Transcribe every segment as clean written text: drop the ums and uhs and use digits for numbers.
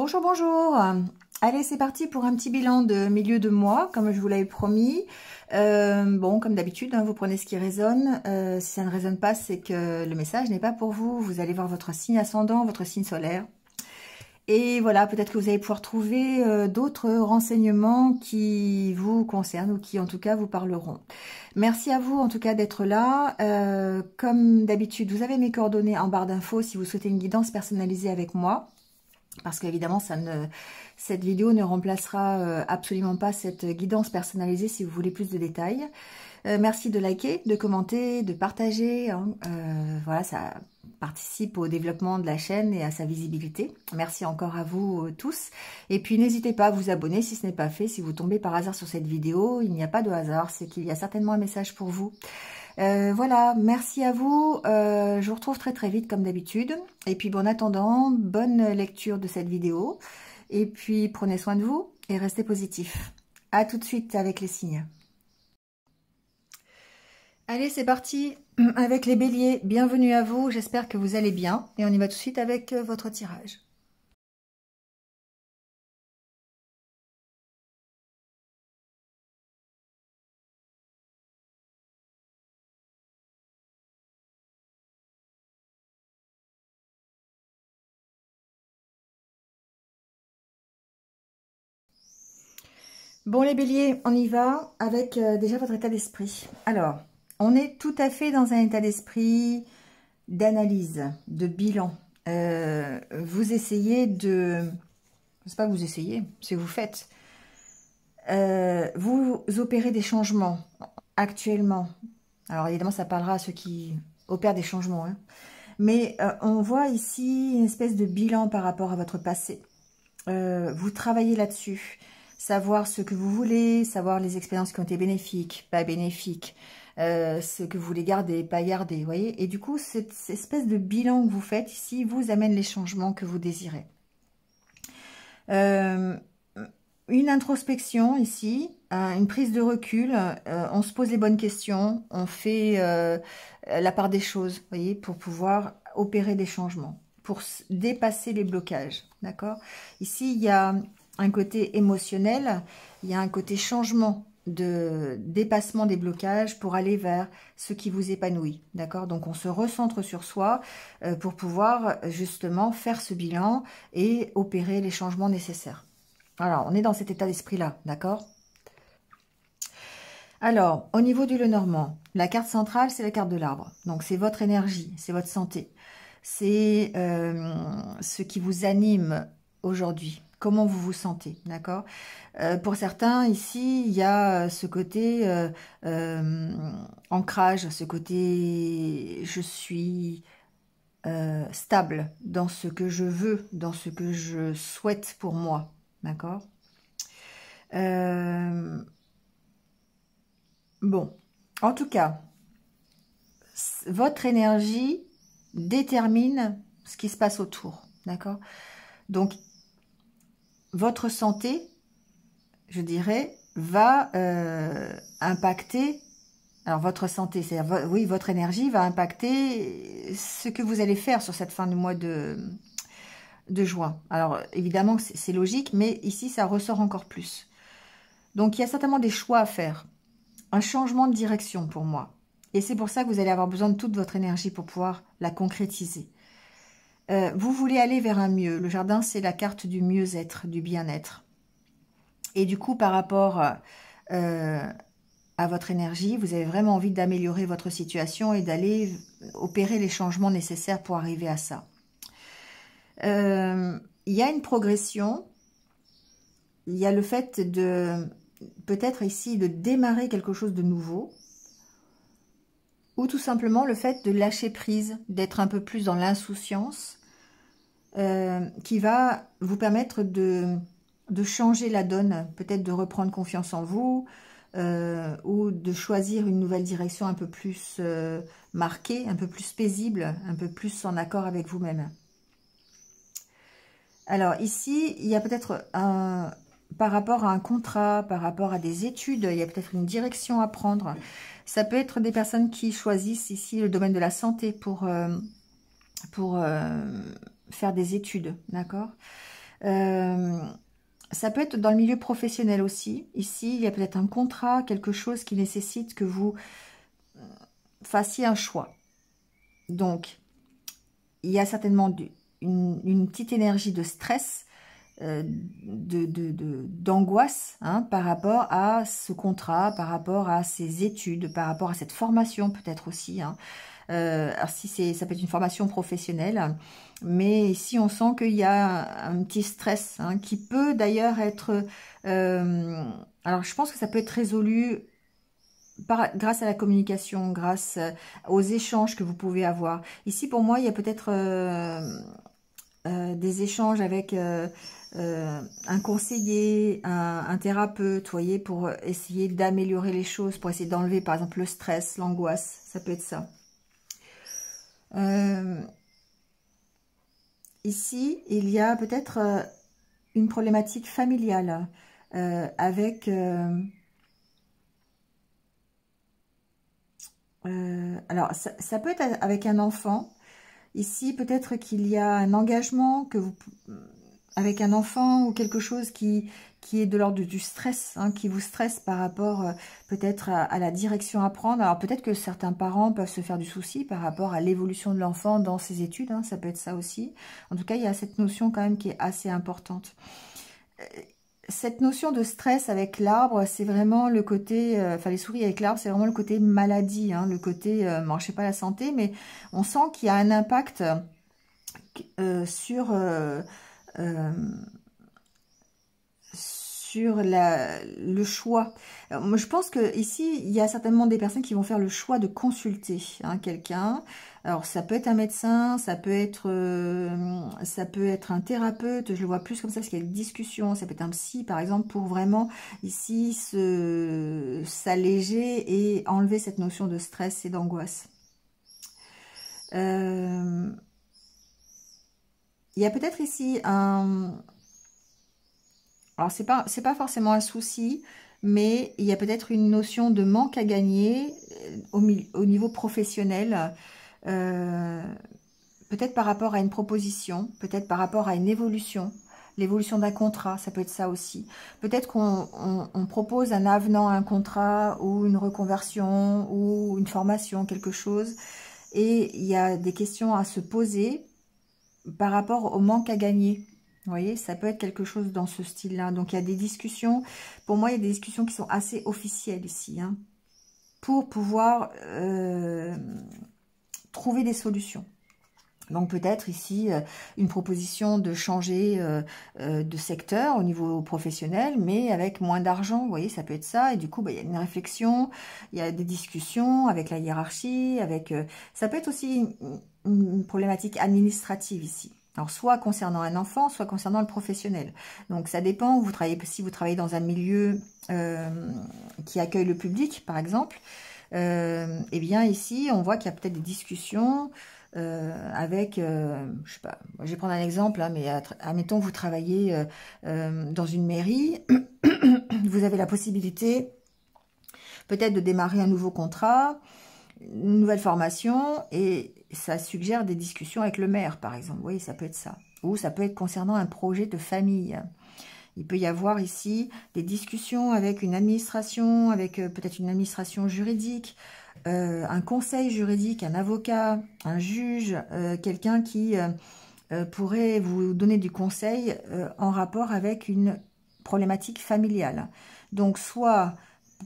Bonjour, bonjour. Allez, c'est parti pour un petit bilan de milieu de mois, comme je vous l'avais promis. Bon, comme d'habitude, hein, vous prenez ce qui résonne. Si ça ne résonne pas, c'est que le message n'est pas pour vous. Vous allez voir votre signe ascendant, votre signe solaire. Et voilà, peut-être que vous allez pouvoir trouver d'autres renseignements qui vous concernent ou qui en tout cas vous parleront. Merci à vous en tout cas d'être là. Comme d'habitude, vous avez mes coordonnées en barre d'infos si vous souhaitez une guidance personnalisée avec moi. Parce qu'évidemment, cette vidéo ne remplacera absolument pas cette guidance personnalisée si vous voulez plus de détails. Merci de liker, de commenter, de partager. Hein. Voilà, ça participe au développement de la chaîne et à sa visibilité. Merci encore à vous tous. Et puis, n'hésitez pas à vous abonner si ce n'est pas fait. Si vous tombez par hasard sur cette vidéo, il n'y a pas de hasard. C'est qu'il y a certainement un message pour vous. Voilà, merci à vous. Je vous retrouve très très vite comme d'habitude. Et puis, bon, en attendant, bonne lecture de cette vidéo. Et puis, prenez soin de vous et restez positifs. À tout de suite avec les signes. Allez, c'est parti avec les béliers. Bienvenue à vous, j'espère que vous allez bien. Et on y va tout de suite avec votre tirage. Bon, les béliers, on y va avec déjà votre état d'esprit. Alors, on est tout à fait dans un état d'esprit d'analyse, de bilan. Vous essayez de... C'est pas que vous essayez, c'est vous faites. Vous opérez des changements actuellement. Alors évidemment, ça parlera à ceux qui opèrent des changements. Hein. Mais on voit ici une espèce de bilan par rapport à votre passé. Vous travaillez là-dessus. Savoir ce que vous voulez, savoir les expériences qui ont été bénéfiques, pas bénéfiques, ce que vous voulez garder, pas garder, vous voyez. Et du coup, cette espèce de bilan que vous faites ici vous amène les changements que vous désirez. Une introspection ici, une prise de recul, on se pose les bonnes questions, on fait la part des choses, vous voyez, pour pouvoir opérer des changements, pour dépasser les blocages, d'accord? Ici, il y a un côté émotionnel, il y a un côté changement de dépassement des blocages pour aller vers ce qui vous épanouit, d'accord? Donc, on se recentre sur soi pour pouvoir justement faire ce bilan et opérer les changements nécessaires. Alors, on est dans cet état d'esprit-là, d'accord? Alors, au niveau du Lenormand, la carte centrale, c'est la carte de l'arbre. Donc, c'est votre énergie, c'est votre santé. C'est ce qui vous anime aujourd'hui. Comment vous vous sentez, d'accord? Pour certains, ici, il y a ce côté ancrage, ce côté je suis stable dans ce que je veux, dans ce que je souhaite pour moi, d'accord? Bon, en tout cas, votre énergie détermine ce qui se passe autour, d'accord? Donc, votre santé, je dirais, va impacter, alors votre santé, c'est-à-dire, oui, votre énergie va impacter ce que vous allez faire sur cette fin du mois de juin. Alors, évidemment, c'est logique, mais ici, ça ressort encore plus. Donc, il y a certainement des choix à faire. Un changement de direction pour moi. Et c'est pour ça que vous allez avoir besoin de toute votre énergie pour pouvoir la concrétiser. Vous voulez aller vers un mieux. Le jardin, c'est la carte du mieux-être, du bien-être. Et du coup, par rapport à votre énergie, vous avez vraiment envie d'améliorer votre situation et d'aller opérer les changements nécessaires pour arriver à ça. Il y a une progression. Il y a le fait de... peut-être ici de démarrer quelque chose de nouveau, ou tout simplement le fait de lâcher prise, d'être un peu plus dans l'insouciance, qui va vous permettre de changer la donne, peut-être de reprendre confiance en vous, ou de choisir une nouvelle direction un peu plus marquée, un peu plus paisible, un peu plus en accord avec vous-même. Alors ici, il y a peut-être un... par rapport à un contrat, par rapport à des études, il y a peut-être une direction à prendre. Ça peut être des personnes qui choisissent ici le domaine de la santé pour faire des études, d'accord? Ça peut être dans le milieu professionnel aussi. Ici, il y a peut-être un contrat, quelque chose qui nécessite que vous fassiez un choix. Donc, il y a certainement une petite énergie de stress, d'angoisse par rapport à ce contrat, par rapport à ces études, par rapport à cette formation peut-être aussi. Alors si ça peut être une formation professionnelle, mais ici on sent qu'il y a un petit stress qui peut d'ailleurs être... alors je pense que ça peut être résolu grâce à la communication, grâce aux échanges que vous pouvez avoir. Ici pour moi il y a peut-être des échanges avec un conseiller, un thérapeute, vous voyez, pour essayer d'améliorer les choses, pour essayer d'enlever par exemple le stress, l'angoisse, ça peut être ça. Ici, il y a peut-être une problématique familiale avec... alors, ça peut être avec un enfant. Ici, peut-être qu'il y a un engagement avec un enfant ou quelque chose qui est de l'ordre du stress, qui vous stresse par rapport peut-être à la direction à prendre. Alors peut-être que certains parents peuvent se faire du souci par rapport à l'évolution de l'enfant dans ses études, ça peut être ça aussi. En tout cas, il y a cette notion quand même qui est assez importante. Cette notion de stress avec l'arbre, c'est vraiment le côté, enfin les souris avec l'arbre, c'est vraiment le côté maladie, le côté, bon, je sais pas la santé, mais on sent qu'il y a un impact sur le choix. Alors, moi, je pense que ici, il y a certainement des personnes qui vont faire le choix de consulter quelqu'un. Alors, ça peut être un médecin, ça peut être un thérapeute. Je le vois plus comme ça, parce qu'il y a une discussion. Ça peut être un psy, par exemple, pour vraiment ici s'alléger et enlever cette notion de stress et d'angoisse. Il y a peut-être ici un... Alors, c'est pas forcément un souci, mais il y a peut-être une notion de manque à gagner au niveau professionnel, peut-être par rapport à une proposition, peut-être par rapport à une évolution, l'évolution d'un contrat, ça peut être ça aussi. Peut-être qu'on propose un avenant à un contrat ou une reconversion ou une formation, quelque chose, et il y a des questions à se poser par rapport au manque à gagner. Vous voyez, ça peut être quelque chose dans ce style-là. Donc, il y a des discussions. Pour moi, il y a des discussions qui sont assez officielles ici, pour pouvoir trouver des solutions. Donc, peut-être ici, une proposition de changer de secteur au niveau professionnel, mais avec moins d'argent. Vous voyez, ça peut être ça. Et du coup, il y a une réflexion, il y a des discussions avec la hiérarchie. Ça peut être aussi une problématique administrative ici. Alors, soit concernant un enfant, soit concernant le professionnel. Donc, ça dépend. Si vous travaillez dans un milieu qui accueille le public, par exemple, eh bien, ici, on voit qu'il y a peut-être des discussions avec, je sais pas, je vais prendre un exemple, mais admettons, vous travaillez dans une mairie, vous avez la possibilité peut-être de démarrer un nouveau contrat, une nouvelle formation, et ça suggère des discussions avec le maire, par exemple. Oui, ça peut être ça. Ou ça peut être concernant un projet de famille. Il peut y avoir ici des discussions avec une administration, avec peut-être une administration juridique, un conseil juridique, un avocat, un juge, quelqu'un qui pourrait vous donner du conseil en rapport avec une problématique familiale. Donc, soit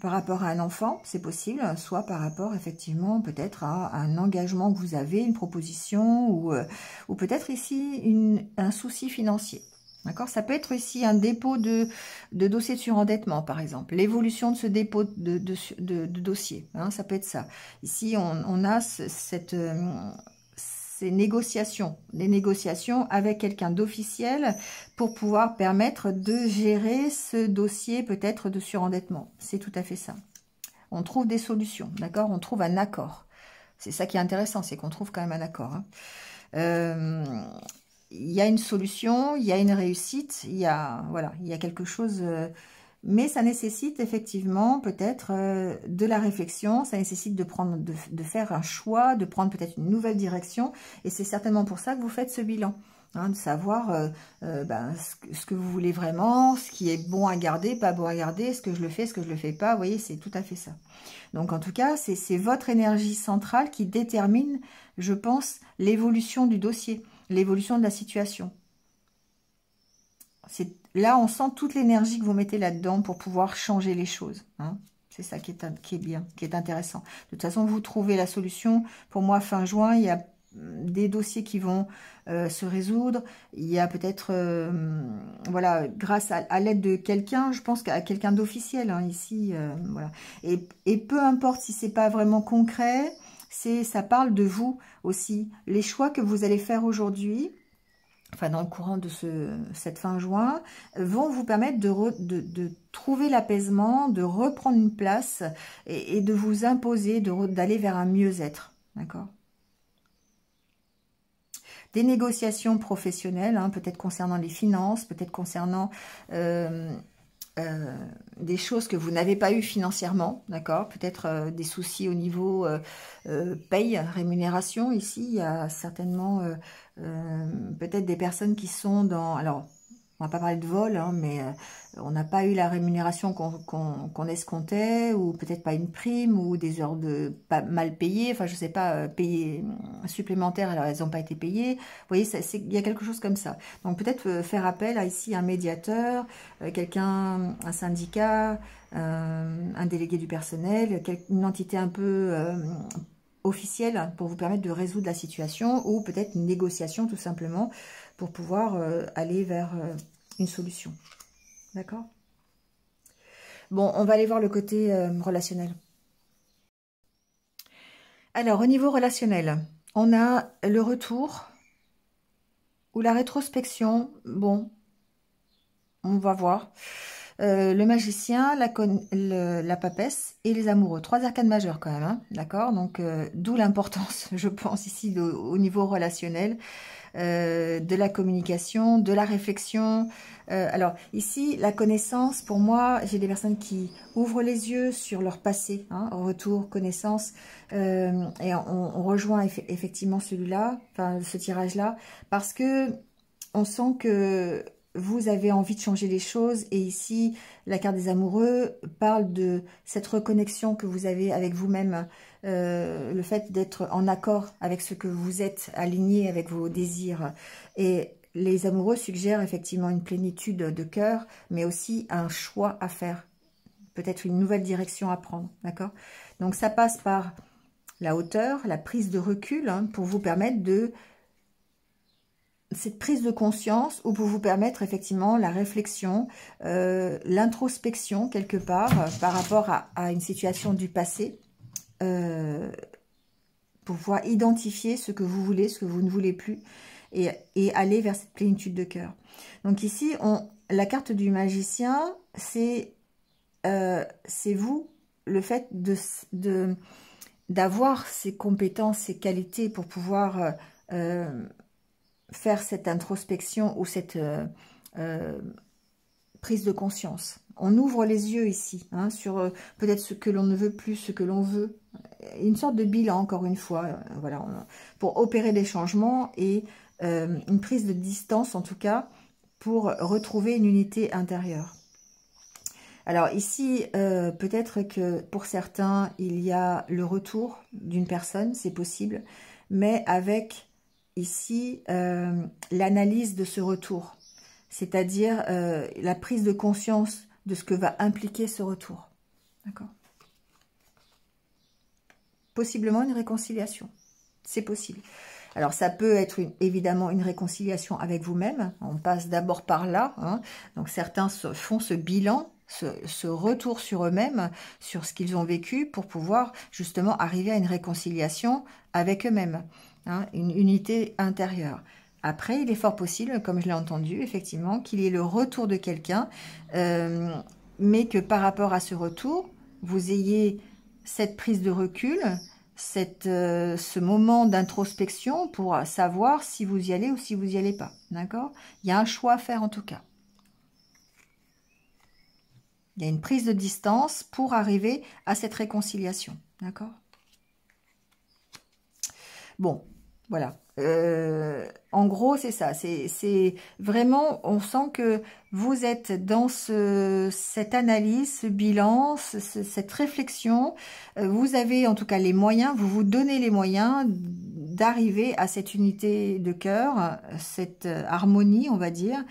par rapport à un enfant, c'est possible, soit par rapport effectivement peut-être à un engagement que vous avez, une proposition, ou peut-être ici un souci financier. D'accord? Ça peut être ici un dépôt de dossier de surendettement, par exemple. L'évolution de ce dépôt de dossier, ça peut être ça. Ici, on a ces négociations, des négociations avec quelqu'un d'officiel pour pouvoir permettre de gérer ce dossier peut-être de surendettement. C'est tout à fait ça. On trouve des solutions, d'accord? On trouve un accord. C'est ça qui est intéressant, c'est qu'on trouve quand même un accord. Il y a une solution, il y a une réussite, voilà, il y a quelque chose, mais ça nécessite effectivement peut-être de la réflexion, ça nécessite de faire un choix, de prendre peut-être une nouvelle direction, et c'est certainement pour ça que vous faites ce bilan. hein, de savoir ce que vous voulez vraiment, ce qui est bon à garder, pas bon à garder, est-ce que je le fais, est-ce que je le fais pas, vous voyez, c'est tout à fait ça. Donc en tout cas, c'est votre énergie centrale qui détermine, je pense, l'évolution du dossier, l'évolution de la situation. Là, on sent toute l'énergie que vous mettez là-dedans pour pouvoir changer les choses, hein. C'est ça qui est bien, qui est intéressant. De toute façon, vous trouvez la solution. Pour moi, fin juin, il y a des dossiers qui vont se résoudre. Il y a peut-être, voilà, grâce à l'aide de quelqu'un, je pense qu'à quelqu'un d'officiel, hein, ici, voilà. Et peu importe si c'est pas vraiment concret, ça parle de vous aussi. Les choix que vous allez faire aujourd'hui, enfin dans le courant de cette fin juin, vont vous permettre de trouver l'apaisement, de reprendre une place et de vous imposer, d'aller vers un mieux-être. D'accord ? Des négociations professionnelles, hein, peut-être concernant les finances, peut-être concernant des choses que vous n'avez pas eues financièrement, d'accord? Peut-être des soucis au niveau paye, rémunération. Ici, il y a certainement peut-être des personnes qui sont dans... Alors, on va pas parler de vol, hein, mais on n'a pas eu la rémunération qu'on escomptait, ou peut-être pas une prime, ou des heures de pas mal payées, enfin je sais pas, payées supplémentaires, alors elles n'ont pas été payées. Vous voyez, il y a quelque chose comme ça. Donc peut-être faire appel à ici un médiateur, quelqu'un, un syndicat, un délégué du personnel, une entité un peu officielle pour vous permettre de résoudre la situation, ou peut-être une négociation tout simplement pour pouvoir aller vers une solution. D'accord? Bon, on va aller voir le côté relationnel. Alors, au niveau relationnel, on a le retour ou la rétrospection. Bon, on va voir. Le magicien, la papesse et les amoureux. 3 arcanes majeures quand même, hein, d'accord? Donc, d'où l'importance, je pense, ici, au niveau relationnel, de la communication, de la réflexion. Alors, ici, la connaissance, pour moi, j'ai des personnes qui ouvrent les yeux sur leur passé, hein, retour, connaissance, et on rejoint effectivement celui-là, enfin, ce tirage-là, parce que on sent que vous avez envie de changer les choses, et ici, la carte des amoureux parle de cette reconnexion que vous avez avec vous-même, le fait d'être en accord avec ce que vous êtes, aligné avec vos désirs. Et les amoureux suggèrent effectivement une plénitude de cœur, mais aussi un choix à faire, peut-être une nouvelle direction à prendre, d'accord? Donc ça passe par la hauteur, la prise de recul, hein, pour vous permettre de... cette prise de conscience, ou pour vous permettre effectivement la réflexion, l'introspection quelque part par rapport à une situation du passé, pour pouvoir identifier ce que vous voulez, ce que vous ne voulez plus, et aller vers cette plénitude de cœur. Donc ici, la carte du magicien, c'est vous, le fait d'avoir ces compétences, ces qualités pour pouvoir faire cette introspection ou cette prise de conscience. On ouvre les yeux ici, hein, sur peut-être ce que l'on ne veut plus, ce que l'on veut. Une sorte de bilan, encore une fois, voilà, pour opérer des changements et une prise de distance, en tout cas, pour retrouver une unité intérieure. Alors ici, peut-être que pour certains, il y a le retour d'une personne, c'est possible, mais avec ici l'analyse de ce retour, c'est-à-dire la prise de conscience de ce que va impliquer ce retour. D'accord? Possiblement une réconciliation, c'est possible. Alors ça peut être évidemment une réconciliation avec vous-même, on passe d'abord par là, hein. Donc certains font ce bilan, ce retour sur eux-mêmes, sur ce qu'ils ont vécu, pour pouvoir justement arriver à une réconciliation avec eux-mêmes, hein, une unité intérieure. Après, il est fort possible, comme je l'ai entendu, effectivement, qu'il y ait le retour de quelqu'un, mais que par rapport à ce retour, vous ayez cette prise de recul, ce moment d'introspection pour savoir si vous y allez ou si vous n'y allez pas. D'accord? Il y a un choix à faire en tout cas. Il y a une prise de distance pour arriver à cette réconciliation. D'accord? Bon, Voilà. En gros, c'est ça. C'est vraiment, on sent que vous êtes dans cette analyse, ce bilan, cette réflexion. Vous avez en tout cas les moyens, vous vous donnez les moyens d'arriver à cette unité de cœur, cette harmonie, on va dire,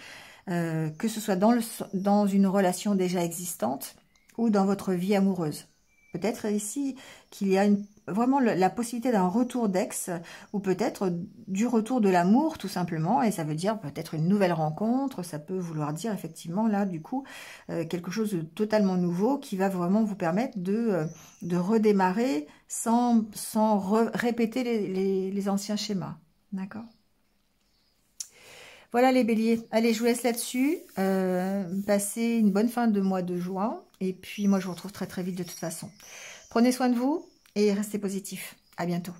que ce soit dans une relation déjà existante ou dans votre vie amoureuse. Peut-être ici qu'il y a vraiment la possibilité d'un retour d'ex ou peut-être du retour de l'amour tout simplement, et ça veut dire peut-être une nouvelle rencontre, ça peut vouloir dire effectivement là du coup quelque chose de totalement nouveau qui va vraiment vous permettre de redémarrer sans répéter les anciens schémas. D'accord ? Voilà les béliers, allez je vous laisse là-dessus, passez une bonne fin de mois de juin, et puis moi je vous retrouve très très vite de toute façon. Prenez soin de vous et restez positifs, à bientôt.